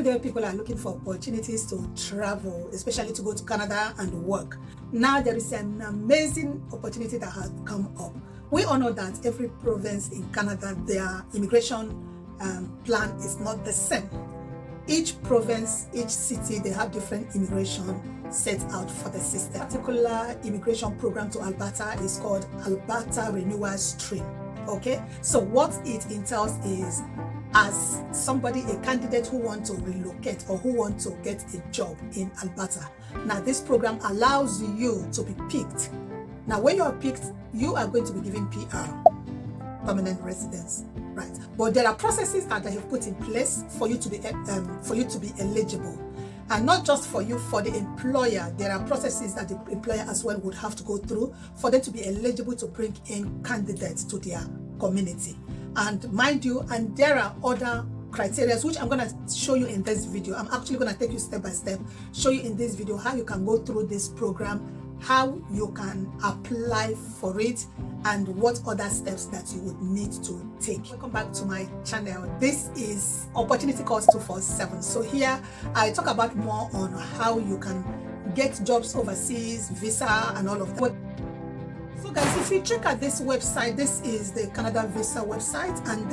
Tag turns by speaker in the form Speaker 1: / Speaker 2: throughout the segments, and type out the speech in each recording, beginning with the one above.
Speaker 1: every day people are looking for opportunities to travel, especially to go to Canada and work. Now there is an amazing opportunity that has come up. We all know that every province in Canada, their immigration plan is not the same. Each province, each city, they have different immigration set out for the system. A particular immigration program to Alberta is called Alberta Renewal Stream. Okay, so what it entails is, as somebody, a candidate who wants to relocate or who wants to get a job in Alberta, now this program allows you to be picked. Now when you are picked, you are going to be given PR, permanent residence, right? But there are processes that they have put in place for you to be eligible. And not just for you, for the employer, there are processes that the employer as well would have to go through for them to be eligible to bring in candidates to their community. And mind you, and there are other criteria which I'm going to show you in this video. I'm actually going to take you step by step, show you in this video how you can go through this program, how you can apply for it, and what other steps that you would need to take. Welcome back to my channel. This is Opportunity Course 247. So here I talk about more on how you can get jobs overseas, visa and all of that. So guys, if you check out this website, this is the Canada Visa website, and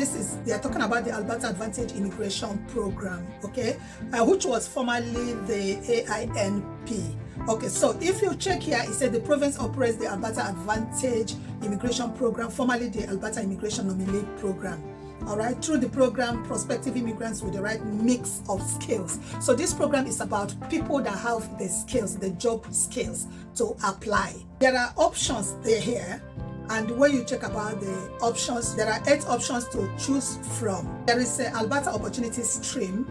Speaker 1: they are talking about the Alberta Advantage Immigration Program, okay, which was formerly the AINP. Okay, so if you check here, it said the province operates the Alberta Advantage Immigration Program, formerly the Alberta Immigration Nominee Program. All right, through the program, prospective immigrants with the right mix of skills. So this program is about people that have the skills, the job skills to apply. There are options there here, and when you check about the options, there are 8 options to choose from. There is an Alberta Opportunity Stream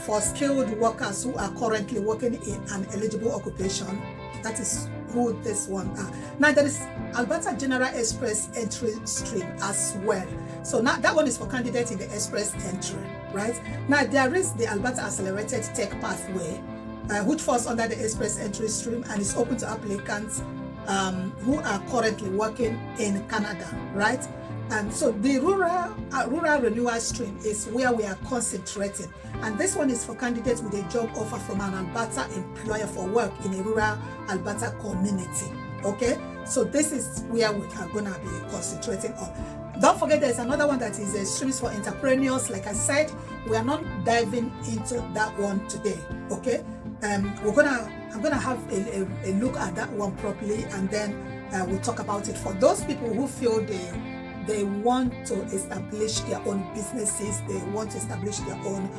Speaker 1: for skilled workers who are currently working in an eligible occupation. That is who this one are. Now there is Alberta General Express Entry Stream as well. So now that one is for candidates in the express entry, right? Now there is the Alberta Accelerated Tech Pathway, which falls under the express entry stream and is open to applicants who are currently working in Canada, right? And so the rural renewal stream is where we are concentrating, and this one is for candidates with a job offer from an Alberta employer for work in a rural Alberta community. Okay, so this is where we are going to be concentrating on. Don't forget there's another one that is a streams for entrepreneurs. Like I said, we are not diving into that one today. Okay, I'm gonna have a look at that one properly, and then we'll talk about it for those people who feel they want to establish their own businesses, they want to establish their own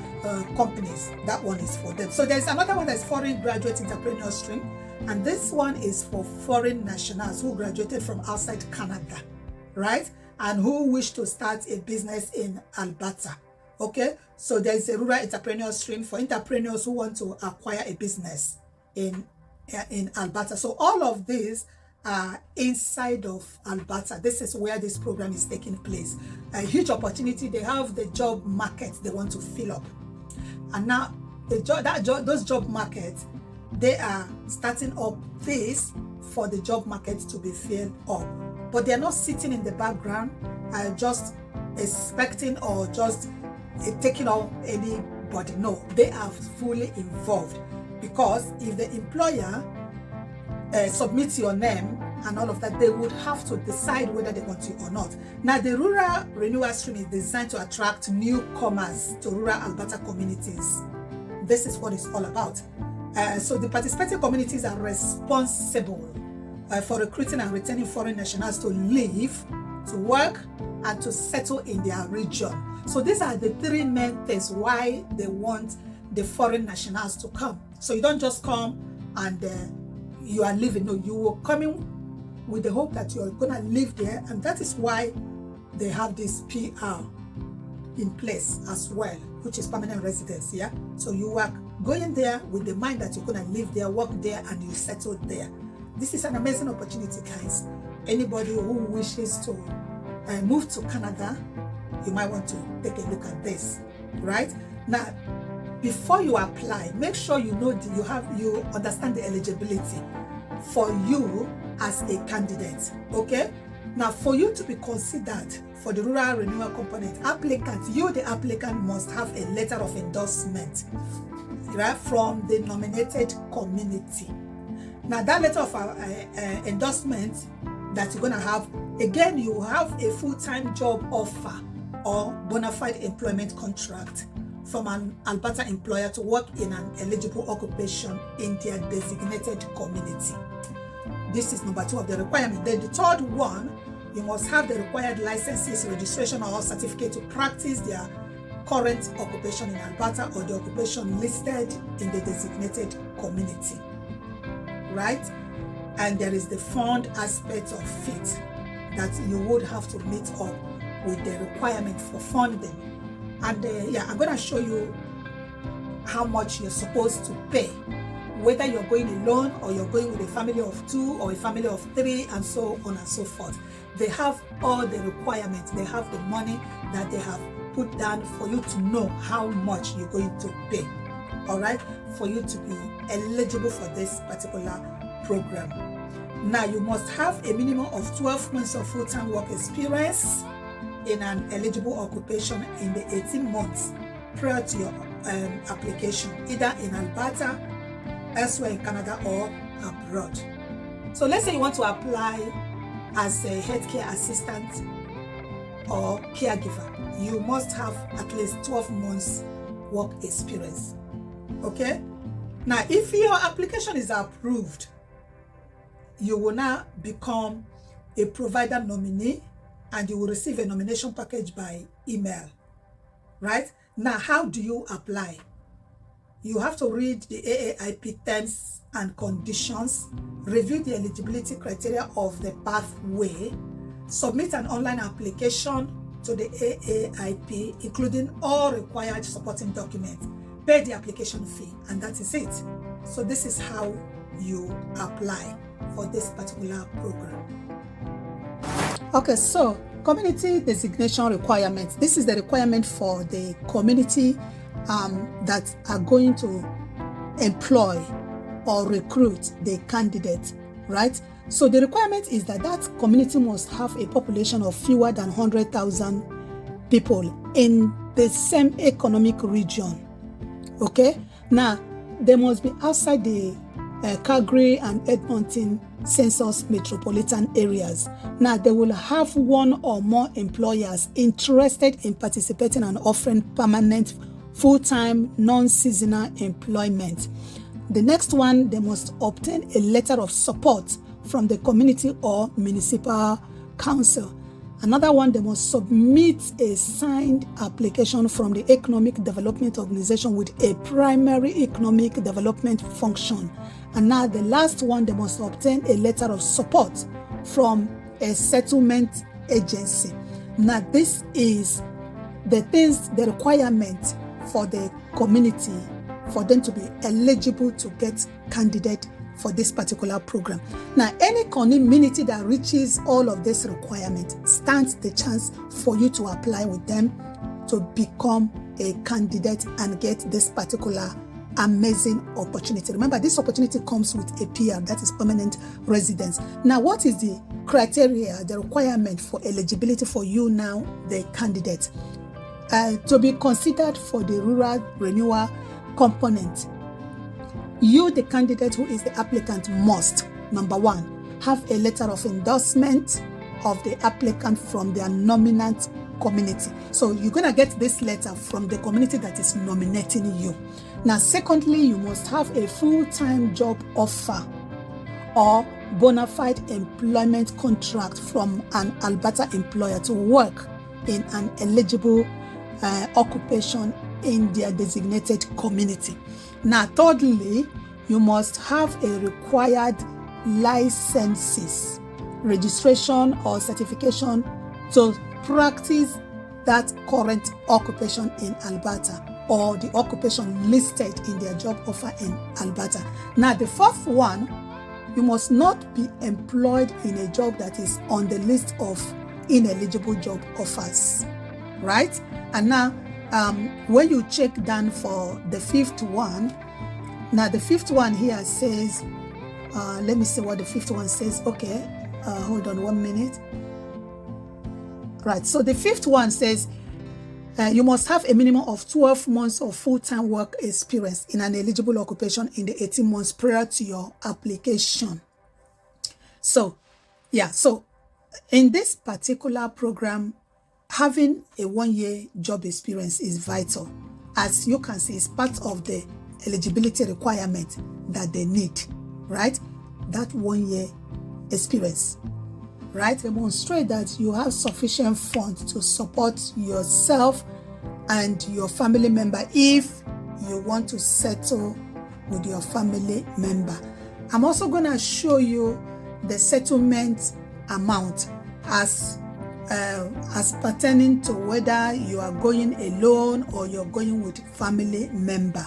Speaker 1: companies. That one is for them. So there's another one that's foreign graduate entrepreneur stream, and this one is for foreign nationals who graduated from outside Canada, right, and who wish to start a business in Alberta. Okay, so there's a rural entrepreneur stream for entrepreneurs who want to acquire a business in Alberta. So all of these inside of Alberta. This is where this program is taking place. A huge opportunity. They have the job market they want to fill up, and now those job markets, they are starting up this for the job market to be filled up, but they're not sitting in the background just expecting or just taking off anybody. No, they are fully involved, because if the employer submit your name and all of that, they would have to decide whether they want you or not. Now the rural renewal stream is designed to attract newcomers to rural Alberta communities. This is what it's all about. So the participating communities are responsible for recruiting and retaining foreign nationals to live, to work, and to settle in their region. So these are the 3 main things why they want the foreign nationals to come. So you don't just come and you are living. No, you will come in with the hope that you are going to live there, and that is why they have this PR in place as well, which is permanent residence. Yeah, so you are going there with the mind that you're going to live there, work there, and you settle there. This is an amazing opportunity, guys. Anybody who wishes to move to Canada, you might want to take a look at this. Right now, before you apply, make sure you know you understand the eligibility for you as a candidate. Okay, Now, for you to be considered for the rural renewal component, the applicant must have a letter of endorsement, right, from the nominated community. Now, that letter of endorsement that you're going to have, again, you have a full-time job offer or bona fide employment contract from an Alberta employer to work in an eligible occupation in their designated community. This is number 2 of the requirement. Then the third one, you must have the required licenses, registration, or certificate to practice their current occupation in Alberta or the occupation listed in the designated community, right? And there is the fund aspect of it that you would have to meet up with the requirement for funding. And I'm going to show you how much you're supposed to pay, whether you're going alone or you're going with a family of 2 or a family of 3, and so on and so forth. They have all the requirements. They have the money that they have put down for you to know how much you're going to pay, all right, for you to be eligible for this particular program. Now, you must have a minimum of 12 months of full-time work experience in an eligible occupation in the 18 months prior to your application, either in Alberta, elsewhere in Canada, or abroad. So let's say you want to apply as a healthcare assistant or caregiver. You must have at least 12 months work experience. Okay? Now, if your application is approved, you will now become a provider nominee and you will receive a nomination package by email, right? Now, how do you apply? You have to read the AAIP terms and conditions, review the eligibility criteria of the pathway, submit an online application to the AAIP, including all required supporting documents, pay the application fee, and that is it. So this is how you apply for this particular program. Okay, so community designation requirements. This is the requirement for the community that are going to employ or recruit the candidate, right? So the requirement is that that community must have a population of fewer than 100,000 people in the same economic region. Okay, now they must be outside the Calgary and Edmonton census metropolitan areas. Now they will have 1 or more employers interested in participating and offering permanent, full-time, non-seasonal employment. The next one, they must obtain a letter of support from the community or municipal council. Another one, they must submit a signed application from the Economic Development Organization with a primary economic development function. And now the last one, they must obtain a letter of support from a settlement agency. Now this is the requirement for the community for them to be eligible to get candidate for this particular program. Now, any community that reaches all of this requirement stands the chance for you to apply with them to become a candidate and get this particular amazing opportunity. Remember, this opportunity comes with a PR, that is permanent residence. Now, what is the criteria, the requirement for eligibility for you now, the candidate? To be considered for the rural renewal component, you, the candidate who is the applicant, must, number 1, have a letter of endorsement of the applicant from their nominant community. So you're going to get this letter from the community that is nominating you. Now, secondly, you must have a full-time job offer or bona fide employment contract from an Alberta employer to work in an eligible occupation in their designated community. Now, thirdly, you must have a required licenses, registration or certification to practice that current occupation in Alberta or the occupation listed in their job offer in Alberta. Now, the fourth one, you must not be employed in a job that is on the list of ineligible job offers, right? And now, when you check down for the fifth one, now the fifth one here says, let me see what the fifth one says. Okay, hold on 1 minute. Right. So the fifth one says you must have a minimum of 12 months of full-time work experience in an eligible occupation in the 18 months prior to your application. So, yeah. So in this particular program, having a 1-year job experience is vital. As you can see, it's part of the eligibility requirement that they need, right? That 1-year experience, right? Demonstrate that you have sufficient funds to support yourself and your family member if you want to settle with your family member. I'm also going to show you the settlement amount as pertaining to whether you are going alone or you're going with family member.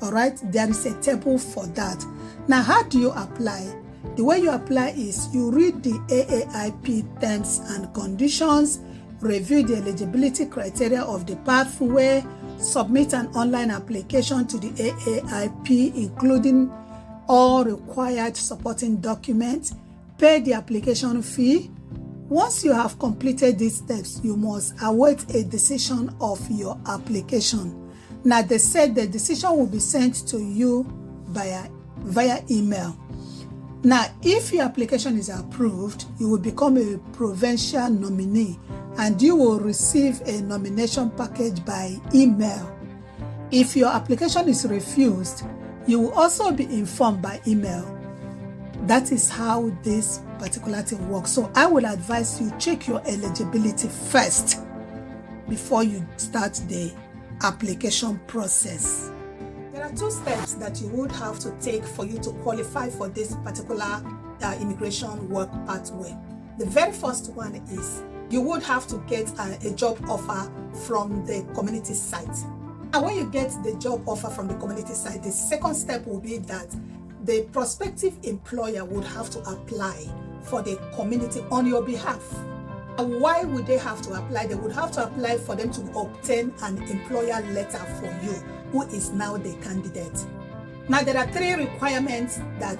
Speaker 1: All right, there is a table for that. Now, how do you apply? The way you apply is you read the AAIP terms and conditions, review the eligibility criteria of the pathway, submit an online application to the AAIP, including all required supporting documents, pay the application fee. Once you have completed these steps, you must await a decision of your application. Now, they said the decision will be sent to you via email. Now, if your application is approved, you will become a provincial nominee and you will receive a nomination package by email. If your application is refused, you will also be informed by email. That is how this particular thing works. So I will advise you check your eligibility first before you start the application process. There are 2 steps that you would have to take for you to qualify for this particular immigration work pathway. The very first one is you would have to get a job offer from the community site. And when you get the job offer from the community site, the second step will be that the prospective employer would have to apply for the community on your behalf. And why would they have to apply? They would have to apply for them to obtain an employer letter for you, who is now the candidate. Now, there are 3 requirements that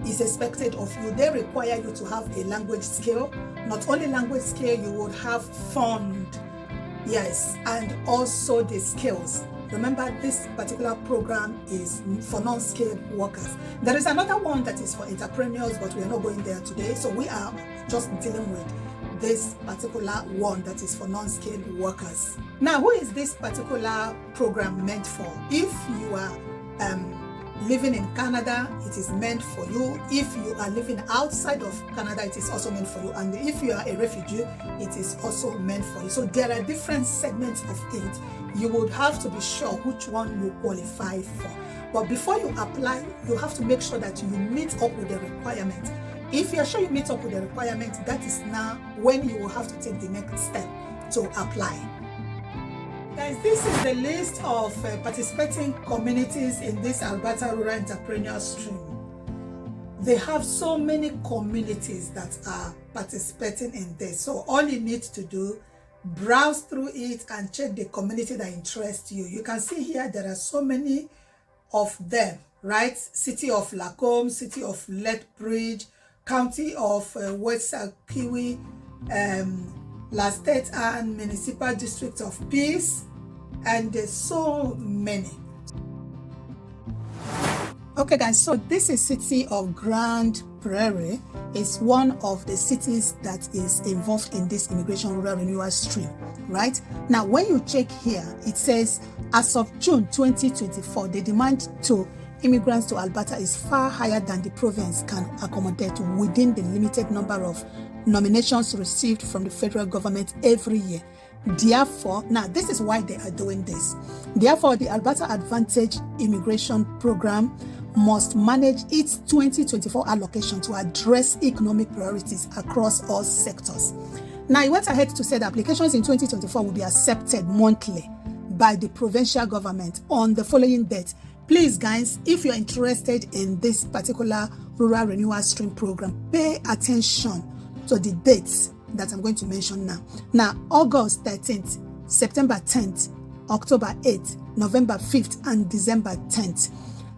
Speaker 1: is expected of you. They require you to have a language skill. Not only language skill, you would have fund, yes, and also the skills. Remember, this particular program is for non-skilled workers. There is another one that is for entrepreneurs, but we are not going there today. So we are just dealing with this particular one that is for non-skilled workers. Now, who is this particular program meant for? If you are living in Canada, it is meant for you. If you are living outside of Canada, it is also meant for you. And if you are a refugee, it is also meant for you. So there are different segments of it. You would have to be sure which one you qualify for. But before you apply, you have to make sure that you meet up with the requirement. If you're sure you meet up with the requirement, that is now when you will have to take the next step to apply. Guys, this is the list of participating communities in this Alberta Rural Entrepreneur Stream. They have so many communities that are participating in this. So all you need to do, browse through it and check the community that interests you. You can see here there are so many of them, right? City of Lacombe, City of Lethbridge, County of West Kiwi, La State and Municipal District of Peace, and there's so many. Okay guys, so this is City of Grand Prairie. It's one of the cities that is involved in this immigration rural renewal stream, right? Now when you check here, it says as of June 2024, the demand to immigrants to Alberta is far higher than the province can accommodate within the limited number of nominations received from the federal government every year. Therefore, now this is why they are doing this. Therefore, the Alberta Advantage Immigration Program must manage its 2024 allocation to address economic priorities across all sectors. Now, he went ahead to say that applications in 2024 will be accepted monthly by the provincial government on the following date. Please, guys, if you're interested in this particular rural renewal stream program, pay attention to the dates that I'm going to mention now. Now, August 13th, September 10th, October 8th, November 5th, and December 10th.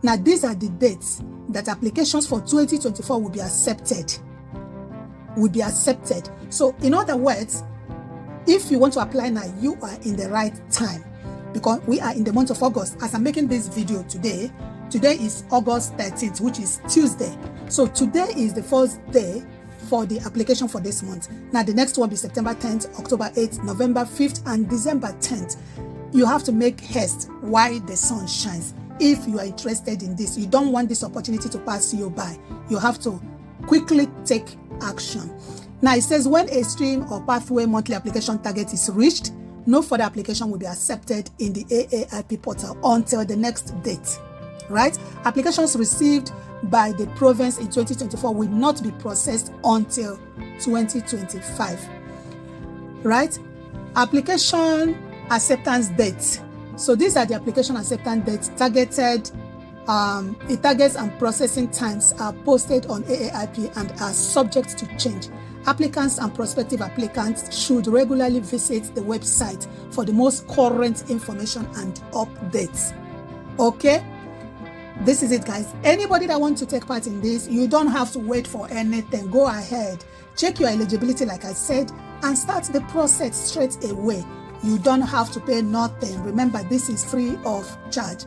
Speaker 1: Now, these are the dates that applications for 2024 will be accepted. So, in other words, if you want to apply now, you are in the right time, because we are in the month of August. As I'm making this video today is August 13th, which is Tuesday. So today is the first day for the application for this month. Now the next one will be September 10th, October 8th, November 5th, and December 10th. You have to make haste while the sun shines. If you are interested in this, you don't want this opportunity to pass you by. You have to quickly take action. Now it says when a stream or pathway monthly application target is reached, no further application will be accepted in the AAIP portal until the next date. Right? Applications received by the province in 2024 will not be processed until 2025. Right? Application acceptance dates. So these are the application acceptance dates targeted. The targets and processing times are posted on AAIP and are subject to change. Applicants and prospective applicants should regularly visit the website for the most current information and updates. Okay? This is it, guys. Anybody that wants to take part in this, you don't have to wait for anything. Go ahead, check your eligibility like I said, and start the process straight away. You don't have to pay nothing. Remember, this is free of charge.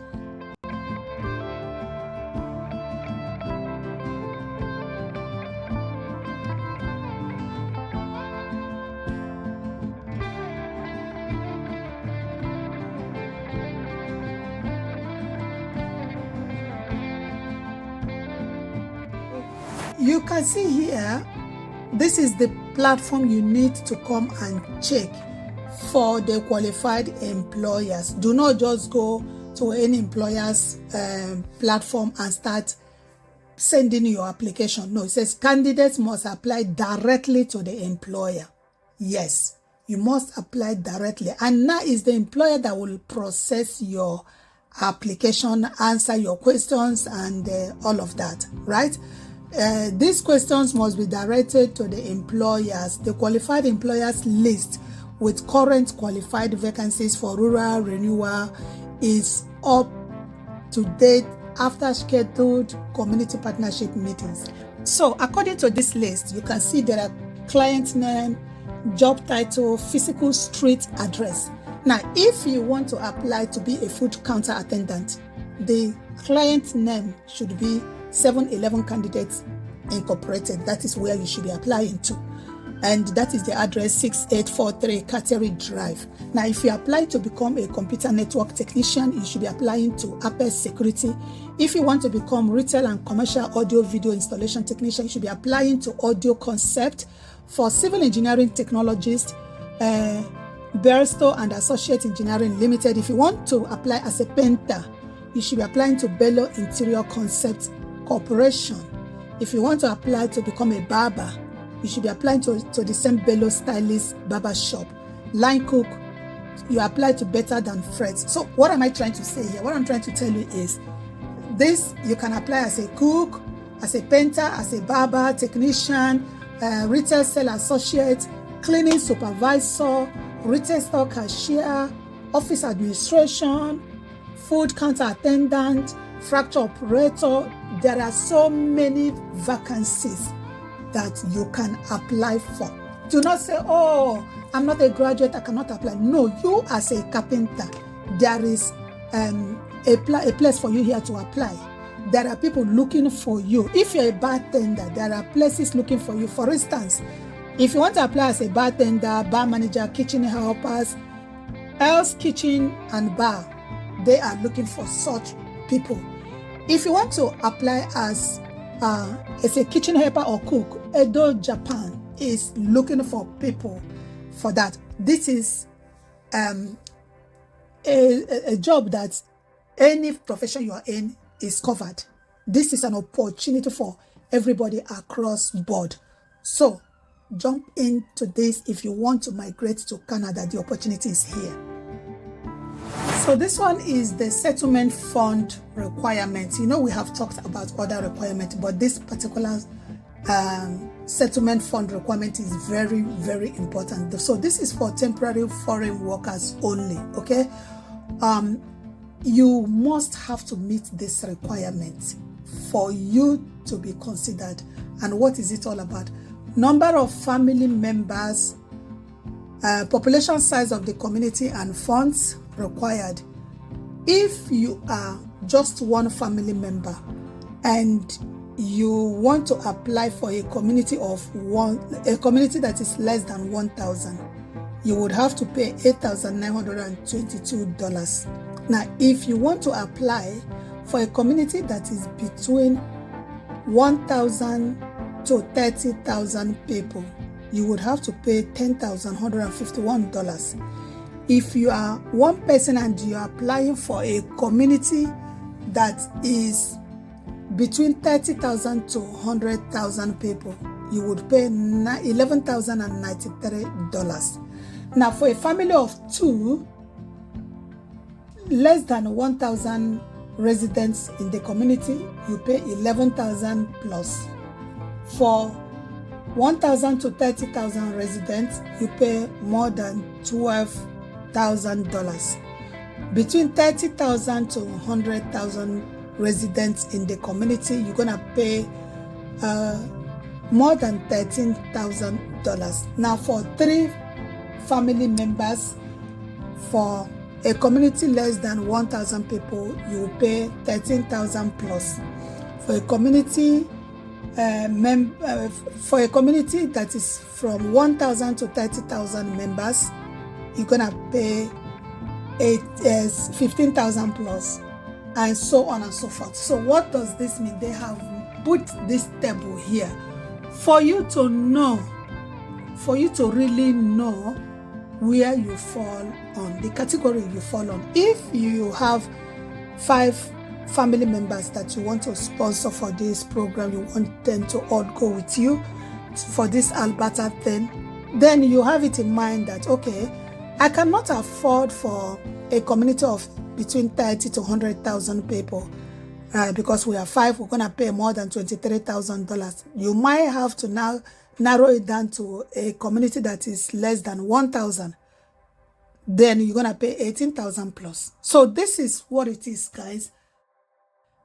Speaker 1: You can see here, this is the platform you need to come and check for the qualified employers. Do not just go to any employer's platform and start sending your application. No, it says candidates must apply directly to the employer. Yes, you must apply directly. And now is the employer that will process your application, answer your questions, and all of that, right? These questions must be directed to the employers. The qualified employers list with current qualified vacancies for rural renewal is up to date after scheduled community partnership meetings. So according to this list, you can see there are client name, job title, physical street address. Now, if you want to apply to be a food counter attendant, the client name should be 711 Candidates Incorporated. That is where you should be applying to. And that is the address 6843 Cattery Drive. Now, if you apply to become a computer network technician, you should be applying to Apex Security. If you want to become retail and commercial audio video installation technician, you should be applying to Audio Concept. For civil engineering technologist, Barrister and Associate Engineering Limited. If you want to apply as a painter, you should be applying to Bello Interior Concept Corporation. If you want to apply to become a barber, you should be applying to the same Bello Stylist Barber Shop. Line cook, you apply to Better Than Freds. So what am I trying to say here? What I'm trying to tell you is this: you can apply as a cook, as a painter, as a barber, technician, retail sales associate, cleaning supervisor, retail store cashier, office administration, food counter attendant, fracture operator. There are so many vacancies that you can apply for. Do not say, oh, I'm not a graduate, I cannot apply. No, you as a carpenter, there is a place for you here to apply. There are people looking for you. If you're a bartender, there are places looking for you. For instance, if you want to apply as a bartender, bar manager, kitchen helpers, Else Kitchen and Bar, they are looking for such people. If you want to apply as a kitchen helper or cook, Edo Japan is looking for people for that. This is a job that any profession you are in is covered. This is an opportunity for everybody across board. So jump into this if you want to migrate to Canada. The opportunity is here. So this one is the settlement fund requirement. You know, we have talked about other requirements, but this particular settlement fund requirement is very, very important. So this is for temporary foreign workers only, okay? You must have to meet this requirement for you to be considered. And what is it all about? Number of family members population size of the community and funds required. If you are just one family member and you want to apply for a community that is less than 1,000, you would have to pay $8,922. Now, if you want to apply for a community that is between 1,000 to 30,000 people, you would have to pay $10,151. If you are one person and you are applying for a community that is between 30,000 to 100,000 people, you would pay $11,093. Now, for a family of two, less than 1,000 residents in the community, you pay 11,000 plus. For 1,000 to 30,000 residents, you pay more than $12,000. Between 30,000 to 100,000 residents in the community, you're gonna pay more than $13,000. Now, for 3 family members, for a community less than 1,000 people, you will pay 13,000 plus. For a community that is from 1,000 to 30,000 members, you're gonna pay 15,000 plus, and so on and so forth. So what does this mean? They have put this table here for you to know, for you to really know where you fall on, the category you fall on. If you have 5 family members that you want to sponsor for this program, you want them to all go with you for this Alberta thing, then you have it in mind that, okay, I cannot afford for a community of between 30 to 100,000 people, because we are 5, we're going to pay more than $23,000. You might have to now narrow it down to a community that is less than 1,000. Then you're going to pay 18,000 plus. So this is what it is, guys.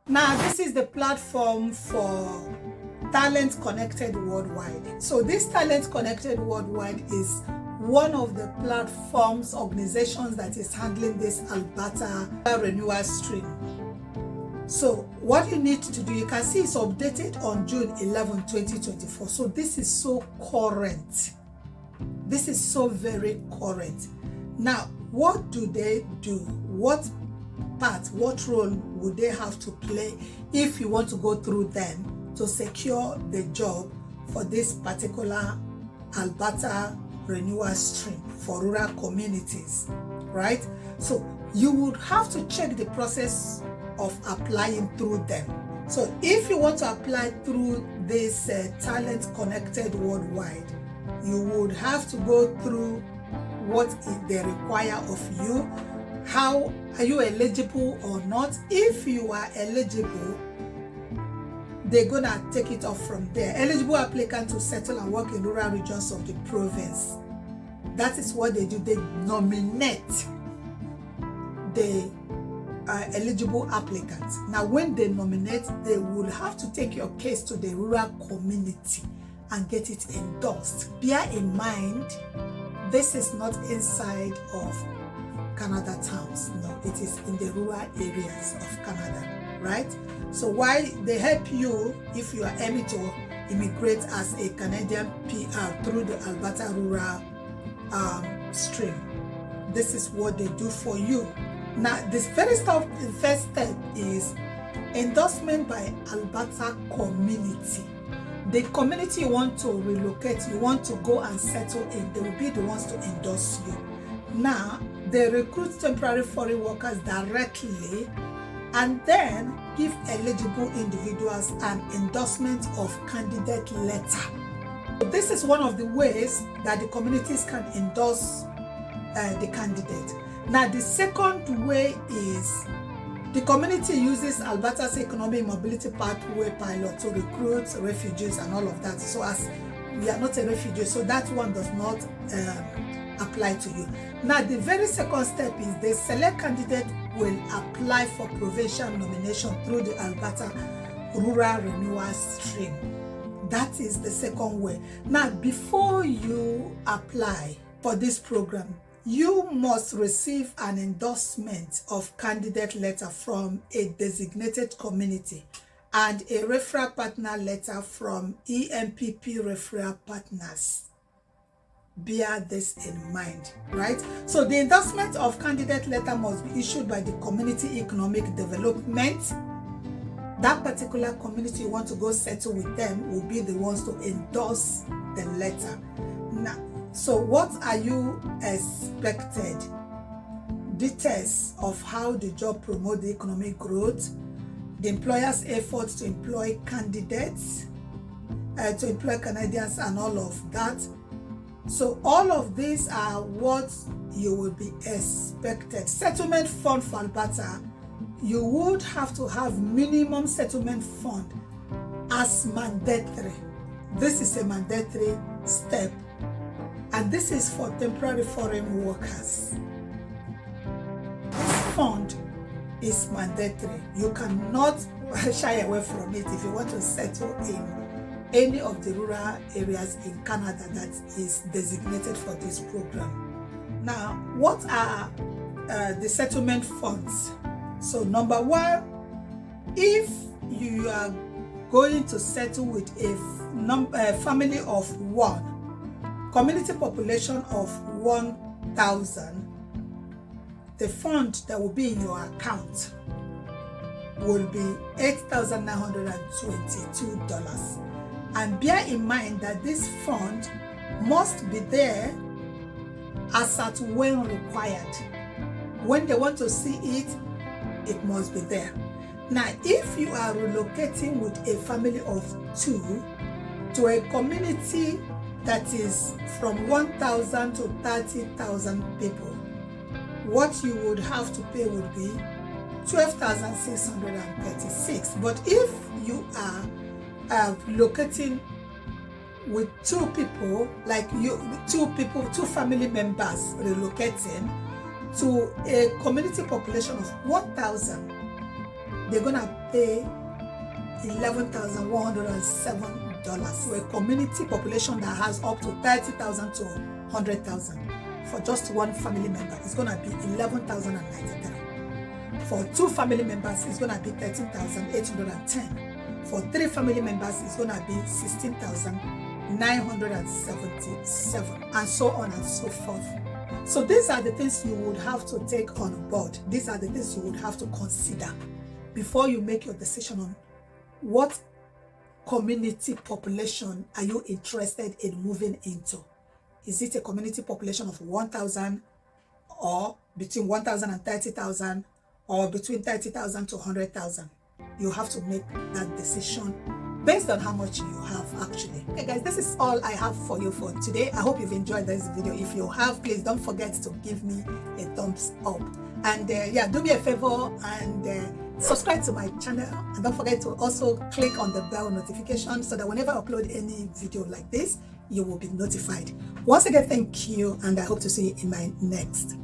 Speaker 1: Now, this is the platform for Talent Connected Worldwide. So this Talent Connected Worldwide is one of the platforms, organizations that is handling this Alberta renewal stream. So what you need to do, you can see it's updated on June 11, 2024. So this is so current. This is so very current. Now, what do they do? What part, what role would they have to play if you want to go through them to secure the job for this particular Alberta renewal stream for rural communities, right? So you would have to check the process of applying through them. So if you want to apply through this Talent Connected Worldwide, you would have to go through what they require of you. How are you eligible or not? If you are eligible, they're gonna take it off from there. Eligible applicant to settle and work in rural regions of the province. That is what they do. They nominate the eligible applicants. Now, when they nominate, they will have to take your case to the rural community and get it endorsed. Bear in mind, this is not inside of Canada towns. No, it is in the rural areas of Canada, right? So why they help you if you are aiming to immigrate as a Canadian PR through the Alberta rural stream. This is what they do for you. Now, this first step is endorsement by Alberta community. The community you want to relocate, you want to go and settle in, they will be the ones to endorse you. Now, they recruit temporary foreign workers directly and then give eligible individuals an endorsement of candidate letter. This is one of the ways that the communities can endorse the candidate. Now, the second way is the community uses Alberta's Economic Mobility Pathway Pilot to recruit refugees and all of that. So as we are not a refugee, so that one does not apply to you. Now, the very second step is the select candidate will apply for provincial nomination through the Alberta Rural Renewal Stream. That is the second way. Now, before you apply, for this program, you must receive an endorsement of candidate letter from a designated community and a referral partner letter from EMPP referral partners. Bear this in mind, right? So the endorsement of candidate letter must be issued by the community economic development. That particular community you want to go settle with them will be the ones to endorse the letter. Now, so what are you expected? Details of how the job promote the economic growth, the employer's efforts to employ candidates, to employ Canadians and all of that. So all of these are what you will be expected. Settlement fund for Alberta, you would have to have minimum settlement fund as mandatory. This is a mandatory step, and this is for temporary foreign workers. This fund is mandatory. You cannot shy away from it if you want to settle in any of the rural areas in Canada that is designated for this program. Now, what are the settlement funds? So number one, if you are going to settle with a family of one, community population of 1,000, the fund that will be in your account will be $8,922. And bear in mind that this fund must be there as at when required. When they want to see it, it must be there. Now, if you are relocating with a family of 2 to a community that is from 1,000 to 30,000 people, what you would have to pay would be $12,636. But if you are locating with 2 people, like two family members relocating to a community population of 1,000, they're gonna pay $11,107. For a community population that has up to 30,000 to 100,000, for just one family member, it's gonna be $11,093. For 2 family members, it's gonna be $13,810. For 3 family members, it's gonna be $16,977, and so on and so forth. So these are the things you would have to take on board. These are the things you would have to consider before you make your decision on what community population are you interested in moving into. Is it a community population of 1,000, or between 1,000 and 30,000, or between 30,000 to 100,000? You have to make that decision based on how much you have actually. Okay guys, this is all I have for you for today. I hope you've enjoyed this video. If you have, please don't forget to give me a thumbs up. And yeah, do me a favor and subscribe to my channel. And don't forget to also click on the bell notification so that whenever I upload any video like this, you will be notified. Once again, thank you, and I hope to see you in my next